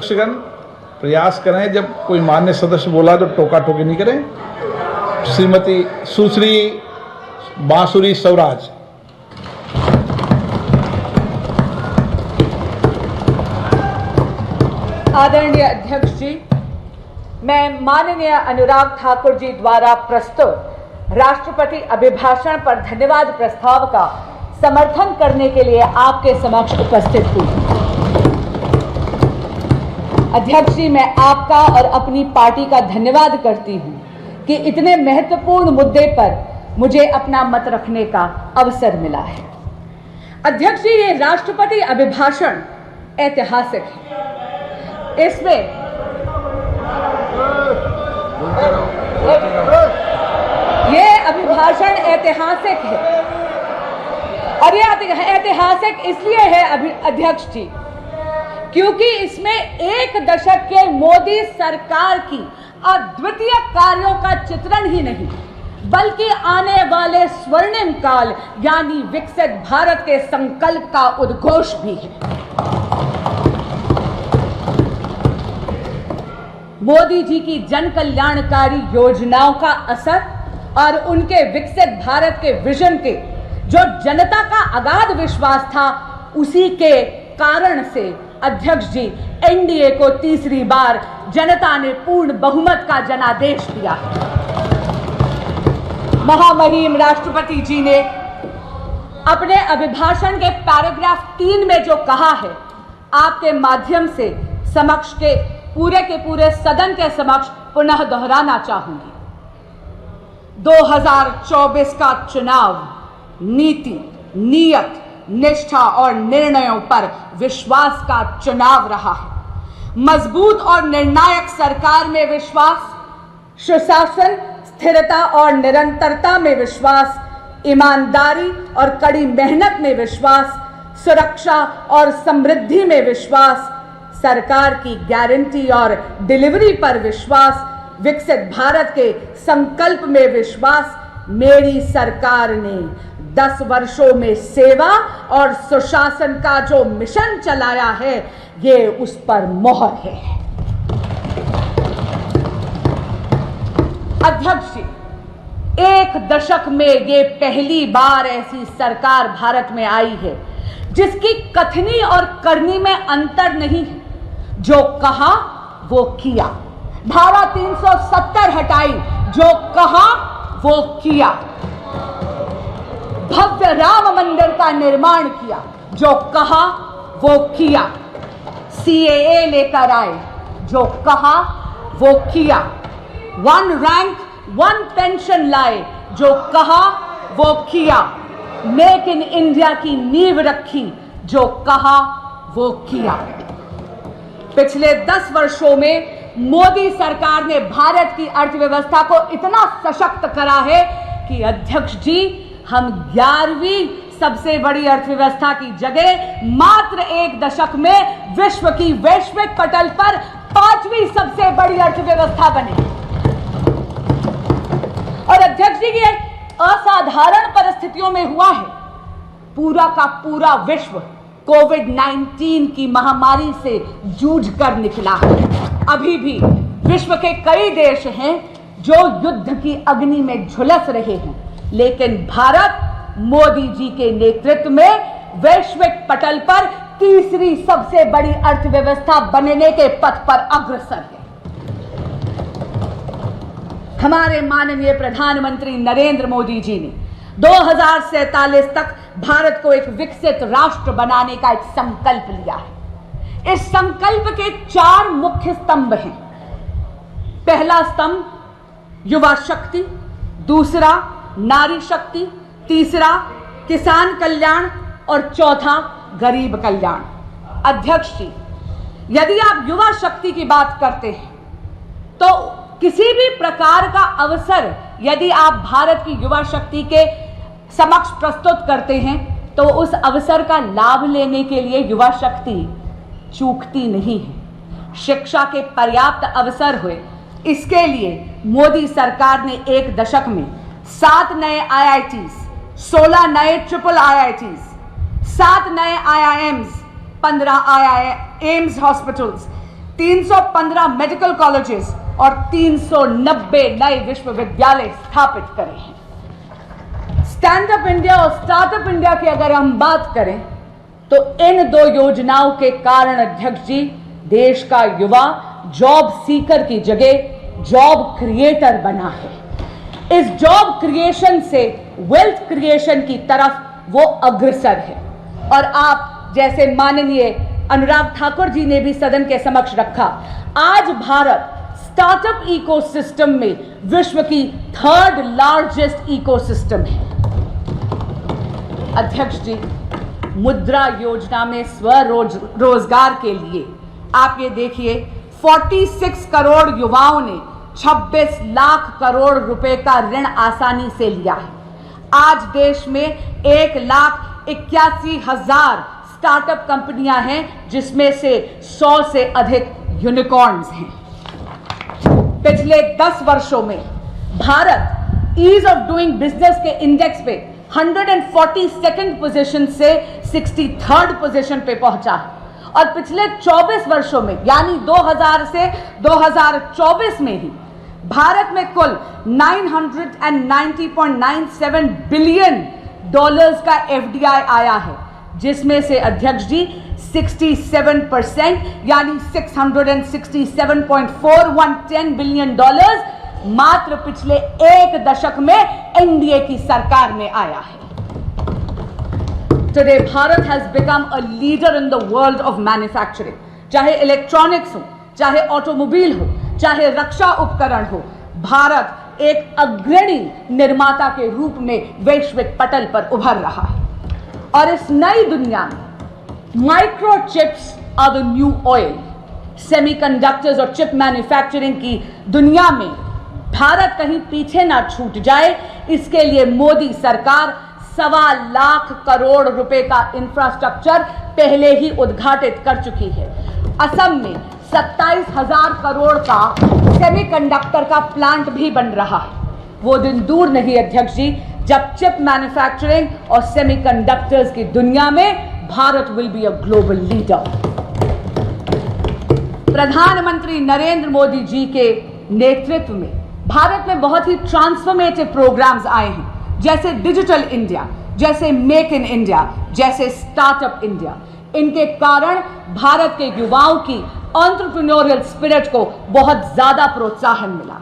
दर्शकगण प्रयास करें, जब कोई मान्य सदस्य बोला तो टोका टोकी नहीं करें। श्रीमती सुश्री बांसुरी स्वराज। आदरणीय अध्यक्ष जी, मैं माननीय अनुराग ठाकुर जी द्वारा प्रस्तुत राष्ट्रपति अभिभाषण पर धन्यवाद प्रस्ताव का समर्थन करने के लिए आपके समक्ष उपस्थित हुई। अध्यक्ष जी, मैं आपका और अपनी पार्टी का धन्यवाद करती हूं कि इतने महत्वपूर्ण मुद्दे पर मुझे अपना मत रखने का अवसर मिला है। अध्यक्ष जी, ये राष्ट्रपति अभिभाषण ऐतिहासिक है। इसमें ये अभिभाषण ऐतिहासिक है और ये ऐतिहासिक इसलिए है अध्यक्ष जी क्योंकि इसमें एक दशक के मोदी सरकार की अद्वितीय कार्यों का चित्रण ही नहीं बल्कि आने वाले स्वर्णिम काल यानी विकसित भारत के संकल्प का उद्घोष भी है। मोदी जी की जन कल्याणकारी योजनाओं का असर और उनके विकसित भारत के विजन के जो जनता का अगाध विश्वास था, उसी के कारण से अध्यक्ष जी एनडीए को तीसरी बार जनता ने पूर्ण बहुमत का जनादेश दिया है। महामहिम राष्ट्रपति जी ने अपने अभिभाषण के पैराग्राफ 3 में जो कहा है, आपके माध्यम से समक्ष के पूरे सदन के समक्ष पुनः दोहराना चाहूंगी। 2024 का चुनाव नीति, नियत, निष्ठा और निर्णयों पर विश्वास का चुनाव रहा है। मजबूत और निर्णायक सरकार में विश्वास, सुशासन, स्थिरता और निरंतरता में विश्वास, ईमानदारी और कड़ी मेहनत में विश्वास, सुरक्षा और समृद्धि में विश्वास, सरकार की गारंटी और डिलीवरी पर विश्वास, विकसित भारत के संकल्प में विश्वास। मेरी सरकार ने 10 वर्षों में सेवा और सुशासन का जो मिशन चलाया है, ये उस पर मोहर है। अध्यक्ष जी, एक दशक में ये पहली बार ऐसी सरकार भारत में आई है जिसकी कथनी और करनी में अंतर नहीं है। जो कहा वो किया। धारा 370 हटाई, जो कहा वो किया। भव्य राम मंदिर का निर्माण किया, जो कहा वो किया। सीएए लेकर आए, जो कहा वो किया। 1 रैंक 1 पेंशन लाए, जो कहा वो किया। मेक इन इंडिया की नींव रखी, जो कहा वो किया। पिछले 10 वर्षों में मोदी सरकार ने भारत की अर्थव्यवस्था को इतना सशक्त करा है कि अध्यक्ष जी, हम 11वीं सबसे बड़ी अर्थव्यवस्था की जगह मात्र एक दशक में विश्व की वैश्विक पटल पर 5वीं सबसे बड़ी अर्थव्यवस्था बने। और अध्यक्ष जी, ये असाधारण परिस्थितियों में हुआ है। पूरा का पूरा विश्व कोविड-19 की महामारी से जूझ कर निकला है। अभी भी विश्व के कई देश हैं जो युद्ध की अग्नि में झुलस रहे हैं, लेकिन भारत मोदी जी के नेतृत्व में वैश्विक पटल पर तीसरी सबसे बड़ी अर्थव्यवस्था बनने के पथ पर अग्रसर है। हमारे माननीय प्रधानमंत्री नरेंद्र मोदी जी ने 2047 तक भारत को एक विकसित राष्ट्र बनाने का एक संकल्प लिया है। इस संकल्प के 4 मुख्य स्तंभ हैं। पहला स्तंभ युवा शक्ति, दूसरा नारी शक्ति, तीसरा किसान कल्याण और चौथा गरीब कल्याण। अध्यक्ष जी, यदि आप युवा शक्ति की बात करते हैं तो किसी भी प्रकार का अवसर यदि आप भारत की युवा शक्ति के समक्ष प्रस्तुत करते हैं तो उस अवसर का लाभ लेने के लिए युवा शक्ति चूकती नहीं है। शिक्षा के पर्याप्त अवसर हुए, इसके लिए मोदी सरकार ने एक दशक में 7 नए IITs, 16 नए ट्रिपल IITs, 7 नए IIMs, 15 AIIMS hospitals, 315 medical colleges और 390 नए विश्वविद्यालय स्थापित करे हैं। स्टैंड अप इंडिया और स्टार्टअप इंडिया की अगर हम बात करें तो इन दो योजनाओं के कारण अध्यक्ष जी, देश का युवा जॉब सीकर की जगह जॉब क्रिएटर बना है। इस जॉब क्रिएशन से वेल्थ क्रिएशन की तरफ वो अग्रसर है। और आप जैसे माननीय अनुराग ठाकुर जी ने भी सदन के समक्ष रखा, आज भारत स्टार्टअप इकोसिस्टम में विश्व की 3rd लार्जेस्ट इकोसिस्टम है। अध्यक्ष जी, मुद्रा योजना में स्वरोजगार के लिए आप ये देखिए 46 करोड़ युवाओं ने 26 लाख करोड़ रुपए का ऋण आसानी से लिया है। आज देश में 1,81,000 स्टार्टअप कंपनियां हैं, जिसमें से 100 से अधिक यूनिकॉर्न्स हैं। पिछले 10 वर्षों में Bharat ease of doing business के इंडेक्स पे 142nd पोजीशन से 63rd पोजीशन पे पहुंचा है। और पिछले 24 वर्षों में यानी 2000 से 2024 में ही भारत में कुल $990.97 बिलियन का FDI आया है, जिसमें से अध्यक्ष जी 67% यानी $667.4110 बिलियन मात्र पिछले एक दशक में एनडीए की सरकार में आया है। Today, Bharat has become a leader in the world of manufacturing. चाहे इलेक्ट्रॉनिक्स हो, चाहे ऑटोमोबाइल हो, चाहे रक्षा उपकरण हो, भारत एक अग्रणी निर्माता के रूप में वैश्विक पटल पर उभर रहा है। और इस नई दुनिया में microchips are the new oil. Semiconductors और चिप मैन्युफैक्चरिंग की दुनिया में भारत कहीं पीछे ना छूट जाए, इसके लिए मोदी सरकार 1.25 लाख करोड़ रुपए का इंफ्रास्ट्रक्चर पहले ही उद्घाटित कर चुकी है। असम में 27,000 करोड़ का सेमीकंडक्टर का प्लांट भी बन रहा है। वो दिन दूर नहीं अध्यक्ष जी, जब चिप मैन्युफैक्चरिंग और सेमीकंडक्टर्स की दुनिया में Bharat will be a global leader. प्रधानमंत्री नरेंद्र मोदी जी के नेतृत्व में भारत में बहुत ही ट्रांसफॉर्मेटिव प्रोग्राम्स आए हैं, जैसे डिजिटल इंडिया, जैसे मेक इन इंडिया, जैसे स्टार्टअप इंडिया। इनके कारण भारत के युवाओं की एंटरप्रेन्योरियल स्पिरिट को बहुत ज्यादा प्रोत्साहन मिला।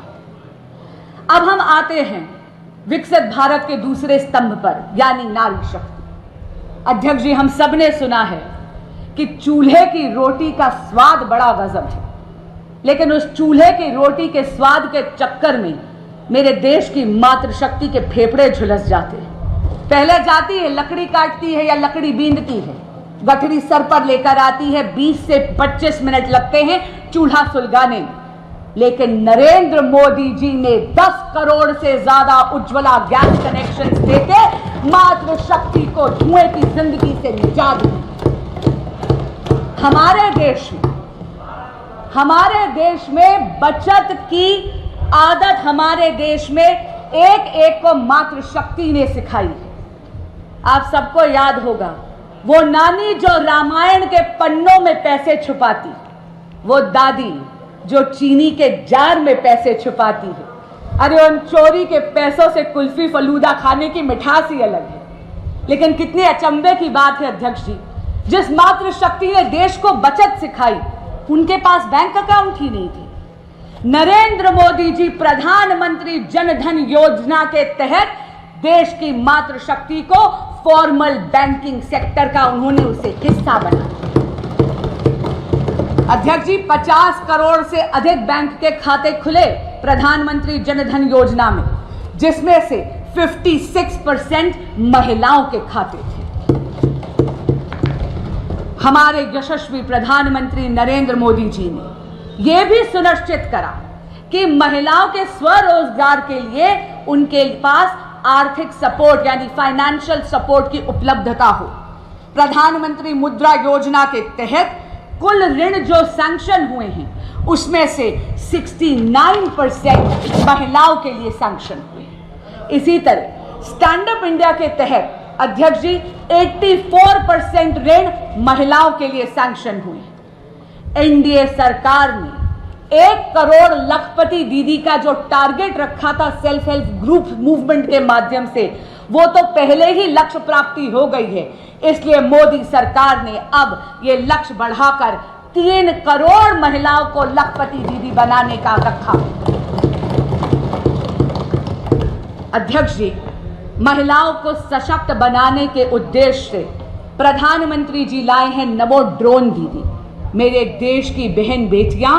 अब हम आते हैं विकसित भारत के दूसरे स्तंभ पर, यानी नारी शक्ति। अध्यक्ष जी, हम सबने सुना है कि चूल्हे की रोटी का स्वाद बड़ा गजब है, लेकिन उस चूल्हे की रोटी के स्वाद के चक्कर में मेरे देश की मातृशक्ति के फेफड़े झुलस जाते हैं। पहले जाती है, लकड़ी काटती है या लकड़ी बीनती है, गठरी सर पर लेकर आती है, 20 से 25 मिनट लगते हैं चूल्हा सुलगाने में। लेकिन नरेंद्र मोदी जी ने 10 करोड़ से ज्यादा उज्ज्वला गैस कनेक्शन देके मातृशक्ति को धुएं की जिंदगी से निजात दी। हमारे देश में बचत की आदत हमारे देश में एक को मातृशक्ति ने सिखाई है। आप सबको याद होगा वो नानी जो रामायण के पन्नों में पैसे छुपाती, वो दादी जो चीनी के जार में पैसे छुपाती है। अरे उन चोरी के पैसों से कुल्फी फलूदा खाने की मिठास ही अलग है। लेकिन कितने अचंभे की बात है अध्यक्ष जी, जिस मातृशक्ति ने देश को बचत सिखाई, उनके पास बैंक अकाउंट ही नहीं थे। नरेंद्र मोदी जी प्रधानमंत्री जन धन योजना के तहत देश की मातृशक्ति को फॉर्मल बैंकिंग सेक्टर का उन्होंने उसे हिस्सा बनाया। अध्यक्ष जी, 50 करोड़ से अधिक बैंक के खाते खुले प्रधानमंत्री जन धन योजना में, जिसमें से 56% महिलाओं के खाते थे। हमारे यशस्वी प्रधानमंत्री नरेंद्र मोदी जी ने यह भी सुनिश्चित करा कि महिलाओं के स्वरोजगार के लिए उनके पास आर्थिक सपोर्ट यानी फाइनेंशियल सपोर्ट की उपलब्धता हो। प्रधानमंत्री मुद्रा योजना के तहत कुल ऋण जो सैंक्शन हुए हैं, उसमें से 69% महिलाओं के लिए सैंक्शन हुए। इसी तरह स्टैंड अप इंडिया के तहत अध्यक्ष जी 84% ऋण महिलाओं के लिए सैंक्शन हुए। एनडीए सरकार ने 1 करोड़ लखपति दीदी का जो टारगेट रखा था सेल्फ हेल्प ग्रुप मूवमेंट के माध्यम से, वो तो पहले ही लक्ष्य प्राप्ति हो गई है। इसलिए मोदी सरकार ने अब ये लक्ष्य बढ़ाकर 3 करोड़ महिलाओं को लखपति दीदी बनाने का रखा। अध्यक्ष जी, महिलाओं को सशक्त बनाने के उद्देश्य से प्रधानमंत्री जी लाए हैं नमो ड्रोन दीदी। मेरे देश की बहन बेटियां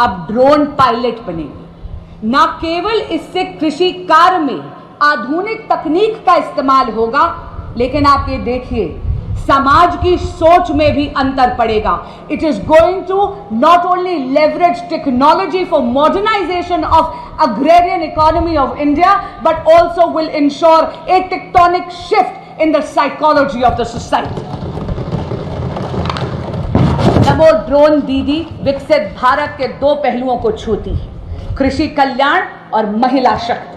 अब ड्रोन पायलट बनेंगी। न केवल इससे कृषि कार्य में आधुनिक तकनीक का इस्तेमाल होगा, लेकिन आप ये देखिए समाज की सोच में भी अंतर पड़ेगा। It is going to not only leverage technology for modernisation of agrarian economy of India, but also will ensure a tectonic shift in the psychology of the society. Namo drone Didi Viksit Bharat के 2 पहलुओं को छूती है, कृषि कल्याण और महिला शक्ति।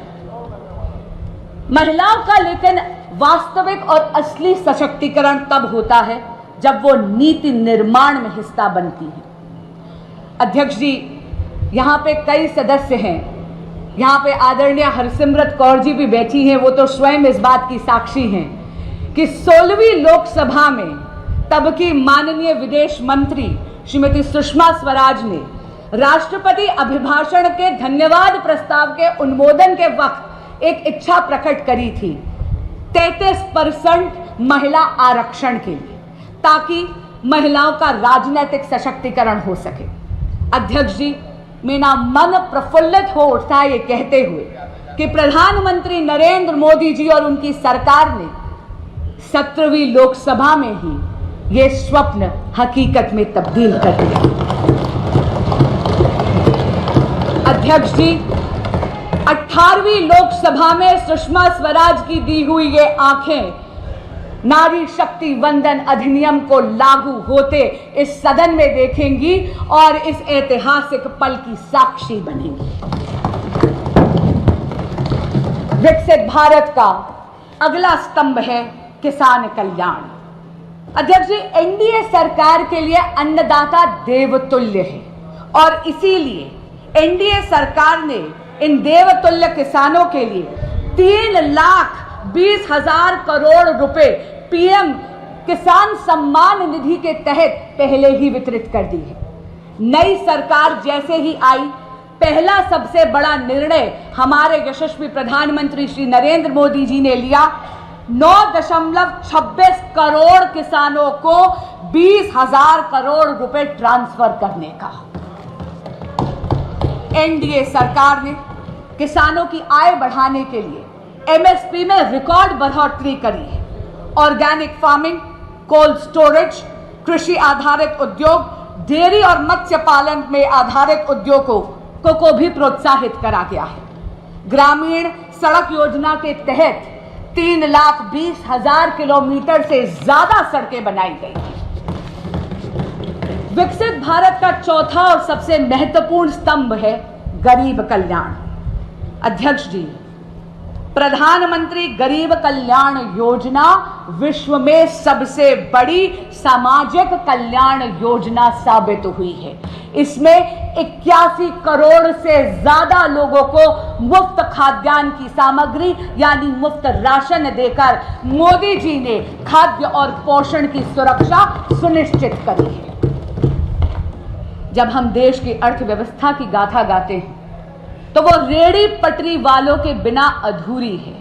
महिलाओं का लेकिन वास्तविक और असली सशक्तिकरण तब होता है जब वो नीति निर्माण में हिस्सा बनती है। अध्यक्ष जी, यहाँ पे कई सदस्य हैं, यहाँ पे आदरणीय हरसिमरत कौर जी भी बैठी हैं, वो तो स्वयं इस बात की साक्षी हैं कि 16वीं लोकसभा में तब की माननीय विदेश मंत्री श्रीमती सुषमा स्वराज ने राष्ट्रपति अभिभाषण के धन्यवाद प्रस्ताव के अनुमोदन के वक्त एक इच्छा प्रकट करी थी 33% महिला आरक्षण के लिए, ताकि महिलाओं का राजनीतिक सशक्तिकरण हो सके। अध्यक्ष जी, मेरा मन प्रफुल्लित हो उठता है ये कहते हुए कि प्रधानमंत्री नरेंद्र मोदी जी और उनकी सरकार ने 17वीं लोकसभा में ही ये स्वप्न हकीकत में तब्दील कर दिया। अध्यक्ष जी, 18वीं लोकसभा में सुषमा स्वराज की दी हुई ये आंखें नारी शक्ति वंदन अधिनियम को लागू होते इस सदन में देखेंगी और इस ऐतिहासिक पल की साक्षी बनेंगी। विकसित भारत का अगला स्तंभ है किसान कल्याण। अध्यक्ष जी, एनडीए सरकार के लिए अन्नदाता देवतुल्य है और इसीलिए एनडीए सरकार ने इन देवतुल्य किसानों के लिए 3,20,000 करोड़ रुपए पीएम किसान सम्मान निधि के तहत पहले ही वितरित कर दी है। नई सरकार जैसे ही आई, पहला सबसे बड़ा निर्णय हमारे यशस्वी प्रधानमंत्री श्री नरेंद्र मोदी जी ने लिया 9.26 करोड़ किसानों को 20,000 करोड़ रुपए ट्रांसफर करने का। एनडीए सरकार ने किसानों की आय बढ़ाने के लिए एमएसपी में रिकॉर्ड बढ़ोतरी करी है। ऑर्गेनिक फार्मिंग, कोल्ड स्टोरेज, कृषि आधारित उद्योग, डेयरी और मत्स्य पालन में आधारित उद्योगों को भी प्रोत्साहित करा गया है। ग्रामीण सड़क योजना के तहत 3,20,000 किलोमीटर से ज्यादा सड़कें बनाई गई। विकसित भारत का चौथा और सबसे महत्वपूर्ण स्तंभ है गरीब कल्याण। अध्यक्ष जी, प्रधानमंत्री गरीब कल्याण योजना विश्व में सबसे बड़ी सामाजिक कल्याण योजना साबित हुई है। इसमें 81 करोड़ से ज्यादा लोगों को मुफ्त खाद्यान्न की सामग्री यानी मुफ्त राशन देकर मोदी जी ने खाद्य और पोषण की सुरक्षा सुनिश्चित करी है। जब हम देश की अर्थव्यवस्था की गाथा गाते हैं तो वो रेहड़ी पटरी वालों के बिना अधूरी है।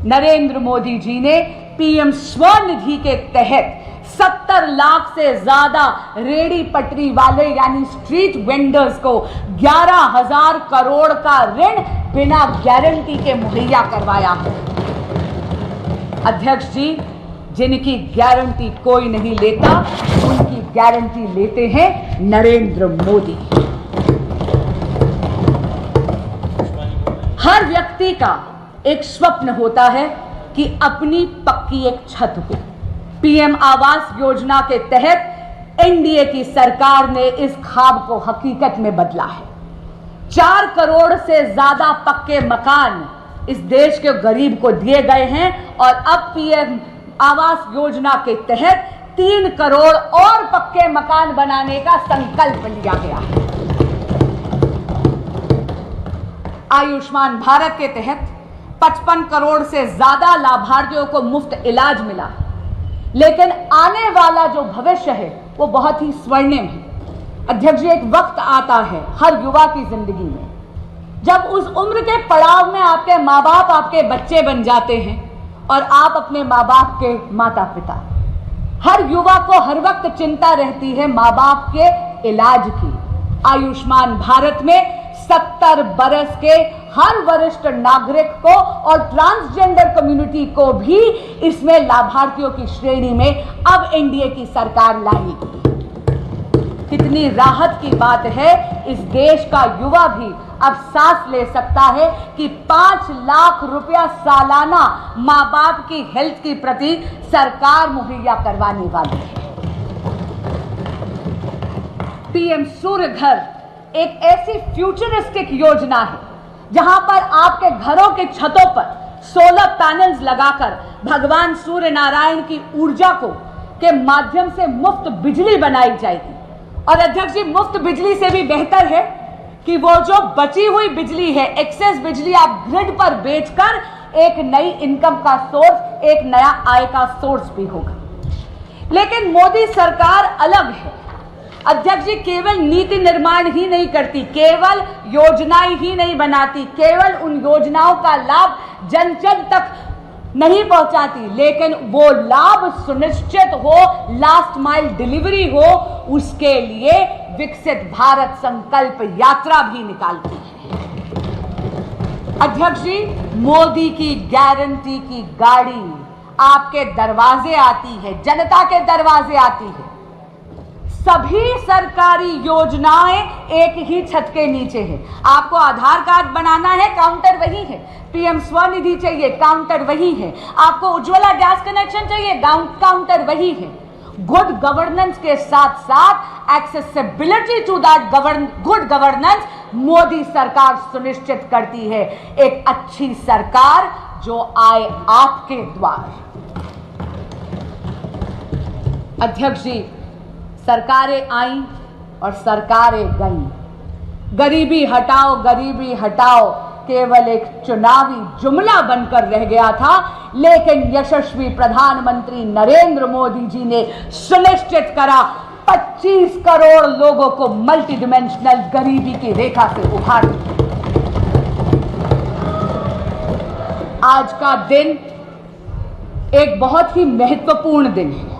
नरेंद्र मोदी जी ने पीएम स्वनिधि के तहत 70 लाख से ज्यादा रेहड़ी पटरी वाले यानी स्ट्रीट वेंडर्स को 11,000 करोड़ का ऋण बिना गारंटी के मुहैया करवाया है। अध्यक्ष जी, जिनकी गारंटी कोई नहीं लेता, उनकी गारंटी लेते हैं नरेंद्र मोदी। हर व्यक्ति का एक स्वप्न होता है कि अपनी पक्की एक छत हो। पीएम आवास योजना के तहत एनडीए की सरकार ने इस ख्वाब को हकीकत में बदला है। 4 करोड़ से ज्यादा पक्के मकान इस देश के गरीब को दिए गए हैं और अब पीएम आवास योजना के तहत 3 करोड़ और पक्के मकान बनाने का संकल्प लिया गया है। आयुष्मान भारत के तहत 55 करोड़ से ज्यादा लाभार्थियों को मुफ्त इलाज मिला, लेकिन आने वाला जो भविष्य है वो बहुत ही स्वर्णिम है। अध्यक्ष जी, एक वक्त आता है हर युवा की जिंदगी में जब उस उम्र के पड़ाव में आपके माँ बाप आपके बच्चे बन जाते हैं और आप अपने माँ बाप के माता पिता। हर युवा को हर वक्त चिंता रहती है माँ बाप के इलाज की। आयुष्मान भारत में 70 बरस के हर वरिष्ठ नागरिक को और ट्रांसजेंडर कम्युनिटी को भी इसमें लाभार्थियों की श्रेणी में अब एनडीए की सरकार लाएगी। कितनी राहत की बात है, इस देश का युवा भी अब सांस ले सकता है कि 5 लाख रुपया सालाना माँ बाप की हेल्थ की प्रति सरकार मुहैया करवाने वाली है। पीएम सूर्य घर एक ऐसी फ्यूचरिस्टिक योजना है जहां पर आपके घरों के छतों पर सोलर पैनल्स लगाकर भगवान सूर्य नारायण की ऊर्जा के माध्यम से मुफ्त बिजली बनाई जाएगी। और अध्यक्ष जी, मुफ्त बिजली से भी बेहतर है कि वो जो बची हुई बिजली है, एक्सेस बिजली, आप ग्रिड पर बेचकर एक नई इनकम का सोर्स, एक नया आय का सोर्स भी होगा। लेकिन मोदी सरकार अलग है। अध्यक्ष जी, केवल नीति निर्माण ही नहीं करती, केवल योजनाएं ही नहीं बनाती, केवल उन योजनाओं का लाभ जन जन तक नहीं पहुंचाती, लेकिन वो लाभ सुनिश्चित हो, लास्ट माइल डिलीवरी हो, उसके लिए विकसित भारत संकल्प यात्रा भी निकालती है। अध्यक्ष जी, मोदी की गारंटी की गाड़ी आपके दरवाजे आती है, जनता के दरवाजे आती है। सभी सरकारी योजनाएं एक ही छत के नीचे है। आपको आधार कार्ड बनाना है, काउंटर वही है। पीएम स्वनिधि चाहिए, काउंटर वही है। आपको उज्ज्वला गैस कनेक्शन चाहिए, काउंटर वही है। गुड गवर्नेंस के साथ साथ accessibility to that good governance Modi सरकार सुनिश्चित करती है। एक अच्छी सरकार जो आए आपके द्वार। अध्यक्ष जी, सरकारें आई और सरकारें गईं। गरीबी हटाओ केवल एक चुनावी जुमला बनकर रह गया था, लेकिन यशस्वी प्रधानमंत्री नरेंद्र मोदी जी ने सुनिश्चित करा 25 करोड़ लोगों को मल्टी डिमेंशनल गरीबी की रेखा से उभार दिया। आज का दिन एक बहुत ही महत्वपूर्ण दिन है।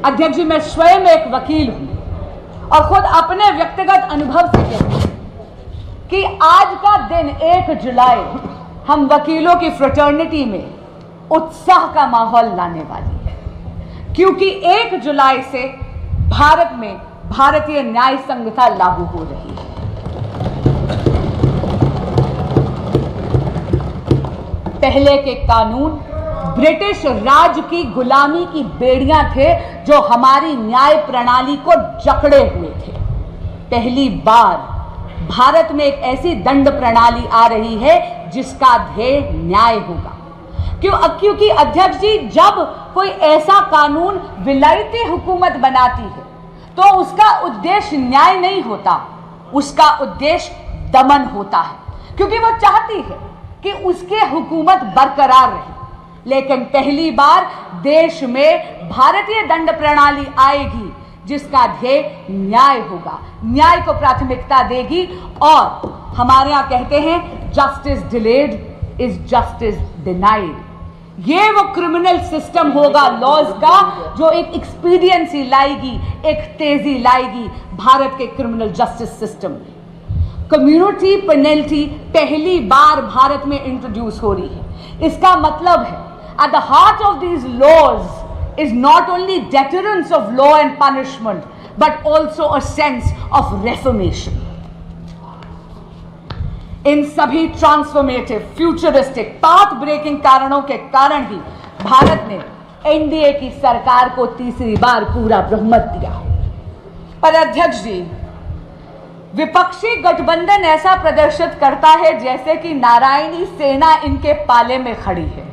अध्यक्ष जी, मैं स्वयं एक वकील हूं और खुद अपने व्यक्तिगत अनुभव से कहती हूं कि आज का दिन 1 जुलाई हम वकीलों की फ्रेटर्निटी में उत्साह का माहौल लाने वाली है, क्योंकि 1 जुलाई से भारत में भारतीय न्याय संहिता लागू हो रही है। पहले के कानून ब्रिटिश राज की गुलामी की बेड़ियां थे जो हमारी न्याय प्रणाली को जकड़े हुए थे। पहली बार भारत में एक ऐसी दंड प्रणाली आ रही है जिसका ध्येय न्याय होगा। क्योंकि अध्यक्ष जी, जब कोई ऐसा कानून विलायती हुकूमत बनाती है तो उसका उद्देश्य न्याय नहीं होता, उसका उद्देश्य दमन होता है, क्योंकि वो चाहती है कि उसकी हुकूमत बरकरार रहे। लेकिन पहली बार देश में भारतीय दंड प्रणाली आएगी जिसका ध्येय न्याय होगा, न्याय को प्राथमिकता देगी। और हमारे यहाँ कहते हैं justice delayed is justice denied. ये वो क्रिमिनल सिस्टम होगा लॉज का जो एक एक्सपीडियंसी लाएगी, एक तेजी लाएगी भारत के क्रिमिनल जस्टिस सिस्टम में। कम्युनिटी पेनल्टी पहली बार भारत में इंट्रोड्यूस हो रही है। इसका मतलब है at the heart of these laws is not only deterrence of law and punishment but also a sense of reformation. इन सभी ट्रांसफॉर्मेटिव, फ्यूचरिस्टिक, पाथ ब्रेकिंग कारणों के कारण ही भारत ने एनडीए की सरकार को तीसरी बार पूरा बहुमत दिया। पर अध्यक्ष जी, विपक्षी गठबंधन ऐसा प्रदर्शित करता है जैसे कि नारायणी सेना इनके पाले में खड़ी है।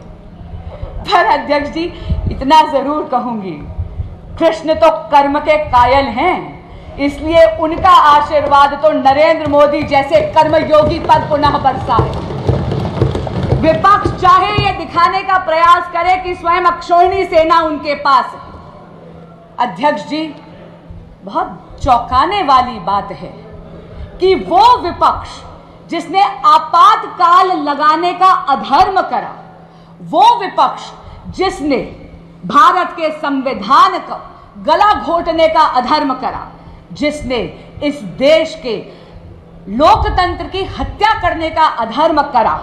पर अध्यक्ष जी, इतना जरूर कहूंगी, कृष्ण तो कर्म के कायल हैं, इसलिए उनका आशीर्वाद तो नरेंद्र मोदी जैसे कर्मयोगी पर पुनः बरसा है। विपक्ष चाहे ये दिखाने का प्रयास करे कि स्वयं अक्षौहिणी सेना उनके पास है। अध्यक्ष जी, बहुत चौंकाने वाली बात है कि वो विपक्ष जिसने आपातकाल लगाने का अधर्म करा, वो विपक्ष जिसने भारत के संविधान का गला घोटने का अधर्म करा, जिसने इस देश के लोकतंत्र की हत्या करने का अधर्म करा,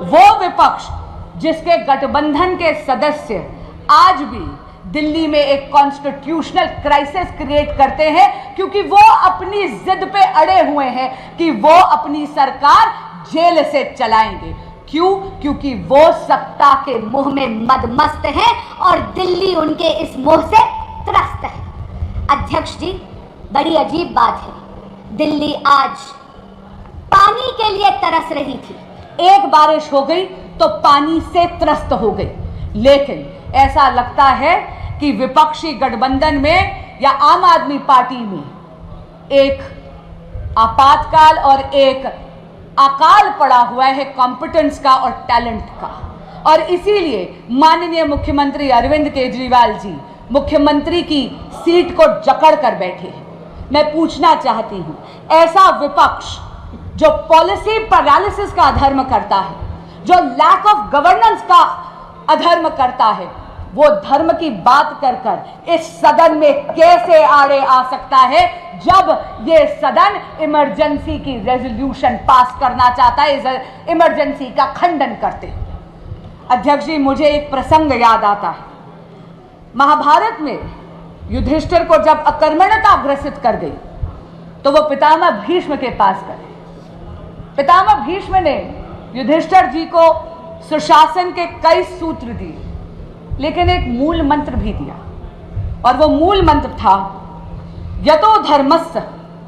वो विपक्ष जिसके गठबंधन के सदस्य आज भी दिल्ली में एक कॉन्स्टिट्यूशनल क्राइसिस क्रिएट करते हैं क्योंकि वो अपनी जिद पे अड़े हुए हैं कि वो अपनी सरकार जेल से चलाएंगे। क्यों? क्योंकि वो सत्ता के मोह में मदमस्त हैं और दिल्ली उनके इस मोह से त्रस्त है। अध्यक्ष जी, बड़ी अजीब बात है, दिल्ली आज पानी के लिए तरस रही थी, एक बारिश हो गई तो पानी से त्रस्त हो गई। लेकिन ऐसा लगता है कि विपक्षी गठबंधन में या आम आदमी पार्टी में एक आपातकाल और एक अकाल पड़ा हुआ है कॉम्पिटेंस का और टैलेंट का, और इसीलिए माननीय मुख्यमंत्री अरविंद केजरीवाल जी मुख्यमंत्री की सीट को जकड़ कर बैठे हैं। मैं पूछना चाहती हूं, ऐसा विपक्ष जो पॉलिसी पैरालिसिस का अधर्म करता है, जो लैक ऑफ गवर्नेंस का अधर्म करता है, वो धर्म की बात कर कर इस सदन में कैसे आड़े आ सकता है जब ये सदन इमरजेंसी की रेजोल्यूशन पास करना चाहता है, इमरजेंसी का खंडन करते हैं। अध्यक्ष जी, मुझे एक प्रसंग याद आता है। महाभारत में युधिष्ठिर को जब अकर्मण्यता ग्रसित कर गई तो वो पितामह भीष्म के पास गए। पितामह भीष्म ने युधिष्ठिर जी को सुशासन के कई सूत्र दिए, लेकिन एक मूल मंत्र भी दिया, और वो मूल मंत्र था यतो धर्मस्य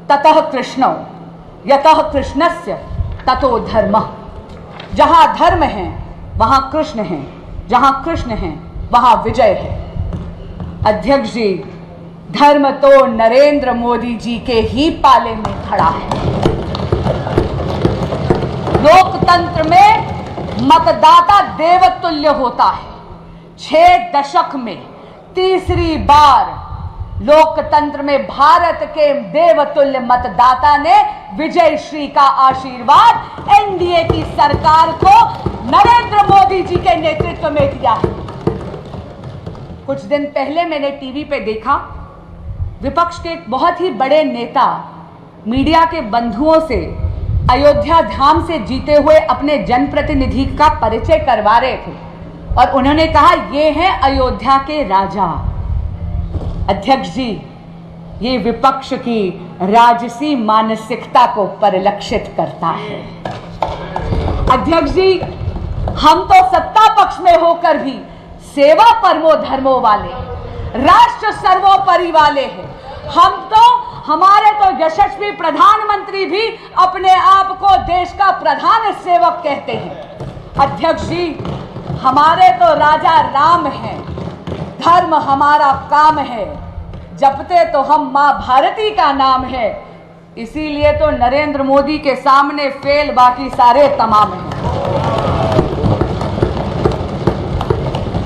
ततः कृष्णो, यतः कृष्णस्य ततो धर्मः। जहां धर्म है वहां कृष्ण है, जहां कृष्ण है वहां विजय है। अध्यक्ष जी, धर्म तो नरेंद्र मोदी जी के ही पाले में खड़ा है। लोकतंत्र में मतदाता देवतुल्य होता है। 6 दशक में तीसरी बार लोकतंत्र में भारत के देवतुल्य मतदाता ने विजय श्री का आशीर्वाद एनडीए की सरकार को नरेंद्र मोदी जी के नेतृत्व में दिया है। कुछ दिन पहले मैंने टीवी पे देखा, विपक्ष के एक बहुत ही बड़े नेता मीडिया के बंधुओं से अयोध्या धाम से जीते हुए अपने जनप्रतिनिधि का परिचय करवा रहे थे, और उन्होंने कहा ये हैं अयोध्या के राजा। अध्यक्ष जी, ये विपक्ष की राजसी मानसिकता को परिलक्षित करता है। अध्यक्ष जी, हम तो सत्ता पक्ष में होकर भी सेवा परमो धर्मो वाले, राष्ट्र सर्वोपरि वाले हैं। हमारे तो यशस्वी प्रधानमंत्री भी अपने आप को देश का प्रधान सेवक कहते हैं। अध्यक्ष जी, हमारे तो राजा राम हैं, धर्म हमारा काम है, जपते तो हम मां भारती का नाम है, इसीलिए तो नरेंद्र मोदी के सामने फेल बाकी सारे तमाम हैं।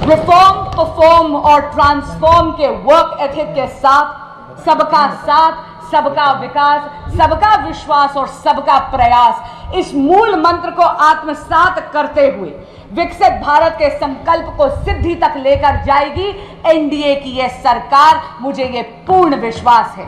रिफॉर्म, परफॉर्म और ट्रांसफॉर्म के वर्क एथिक के साथ सबका विकास, सबका विश्वास और सबका प्रयास, इस मूल मंत्र को आत्मसात करते हुए विकसित भारत के संकल्प को सिद्धि तक लेकर जाएगी एनडीए की यह सरकार, मुझे ये पूर्ण विश्वास है।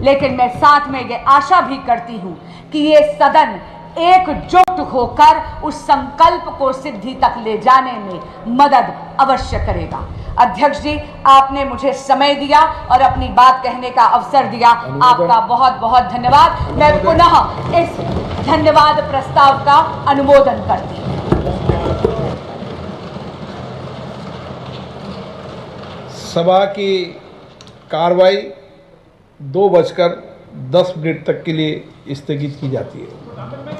लेकिन मैं साथ में ये आशा भी करती हूं कि ये सदन एकजुट होकर उस संकल्प को सिद्धि तक ले जाने में मदद अवश्य करेगा। अध्यक्ष जी, आपने मुझे समय दिया और अपनी बात कहने का अवसर दिया, आपका बहुत बहुत धन्यवाद। मैं पुनः इस धन्यवाद प्रस्ताव का अनुमोदन करती हूँ। सभा की कार्रवाई 2:10 तक के लिए स्थगित की जाती है।